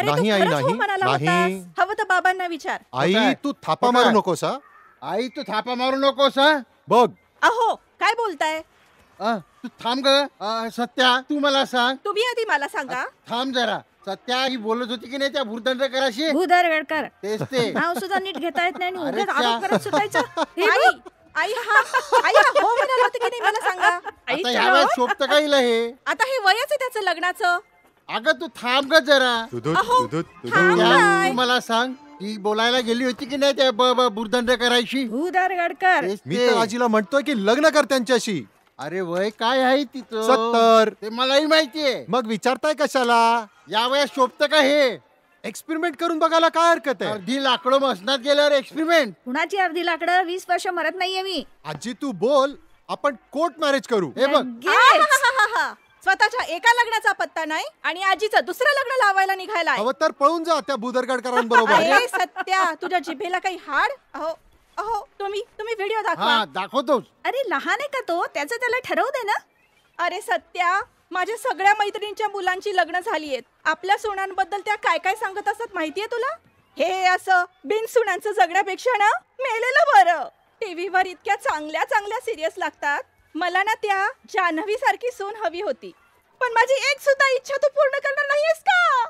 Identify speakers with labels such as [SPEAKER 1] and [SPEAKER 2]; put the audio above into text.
[SPEAKER 1] अरे तू
[SPEAKER 2] नाही आई,
[SPEAKER 1] खरंच हो
[SPEAKER 2] नाही,
[SPEAKER 1] म्हणाला
[SPEAKER 2] नाही.
[SPEAKER 1] होतास. हवं तर बाबांना विचार.
[SPEAKER 2] आई
[SPEAKER 3] काय?
[SPEAKER 2] तू थापा
[SPEAKER 3] काय?
[SPEAKER 2] मारू नकोस हा.
[SPEAKER 3] आई तू थापा मारू नकोस हा.
[SPEAKER 2] बघ
[SPEAKER 1] अहो काय बोलताय
[SPEAKER 3] तू थांब ग. सत्या तू मला सांग.
[SPEAKER 1] तुम्ही आधी मला सांगा.
[SPEAKER 3] थांब जरा. सत्या ही बोलत होती की नाही त्या भूर्दंडकराशी.
[SPEAKER 4] भूदरगडकर
[SPEAKER 3] तेच ते.
[SPEAKER 4] नाव सुद्धा नीट घेता येत नाही आणि
[SPEAKER 3] अरे
[SPEAKER 4] उगाच आरोप करत सुटायचं. हे
[SPEAKER 1] आई
[SPEAKER 4] बघ.
[SPEAKER 1] आई हा हो म्हणाला होतं की नाही मला सांगा.
[SPEAKER 4] आई
[SPEAKER 3] आता
[SPEAKER 4] चलो.
[SPEAKER 3] ह्यावेळेस शोभत का हिला हे.
[SPEAKER 1] आता हे वयच आहे त्याचं लग्नाचं.
[SPEAKER 3] अगं तू थांब ग जरा.
[SPEAKER 2] दुधूत
[SPEAKER 1] अहो,
[SPEAKER 2] दुधूत
[SPEAKER 1] थांब.
[SPEAKER 2] दुधूत.
[SPEAKER 1] काय?
[SPEAKER 3] तू मला सांग ती बोलायला गेली होती की नाही त्या भूर्दंडकराशी.
[SPEAKER 4] भूदरगडकर
[SPEAKER 3] तेच
[SPEAKER 2] मी
[SPEAKER 3] ते.
[SPEAKER 2] तर आजीला म्हणतोय की लग्न कर त्यांच्याशी.
[SPEAKER 3] अरे वय काय आहे तिचं
[SPEAKER 2] 70.
[SPEAKER 3] ते मलाही माहितीये.
[SPEAKER 2] मग विचारताय कशाला.
[SPEAKER 3] यावेळेस शोभत का हे.
[SPEAKER 2] एक्सपेरिमेंट करून बघायला काय हरकत आहे.
[SPEAKER 3] अर्धी लाकडं मसनात गेल्यावर एक्सपेरिमेंट.
[SPEAKER 4] कुणाची अर्धी लाकडं 20 वर्ष मरत नाहीये मी.
[SPEAKER 2] आजी तू बोल आपण कोर्ट मॅरेज करू.
[SPEAKER 3] हे बघ
[SPEAKER 4] लगेच.
[SPEAKER 1] आहाहाहा. स्वतःच्या एका लग्नाचा पत्ता नाही आणि आजीचं दुसरं लग्न लावायला निघायला.
[SPEAKER 2] हवं तर पळून जा त्या बुदरगडकरांबरोबर.
[SPEAKER 1] अरे सत्या तुझ्या जिभेला काही हाड. अहो अहो तुम्ही व्हिडिओ दाखवा.
[SPEAKER 3] हा दाखवतोच.
[SPEAKER 4] अरे लहान आहे का तो, त्याचं त्याला ठरवू दे ना.
[SPEAKER 1] अरे सत्या माझ्या सगळ्या मैत्रिणींच्या मुलांची लग्न झालीयेत. आपल्या सुनांबद्दल त्या काय काय सांगत असतात माहितीये तुला. हे असं बिनसुनांचं जगण्यापेक्षा ना मेलेलं बरं. टीव्हीवर इतक्या चांगल्या चांगल्या सिरियस लागतात. मला ना त्या जान्हवी सारखी सून हवी होती पण माझी एक सुद्धा इच्छा तू पूर्ण करणार नाहीयेस का.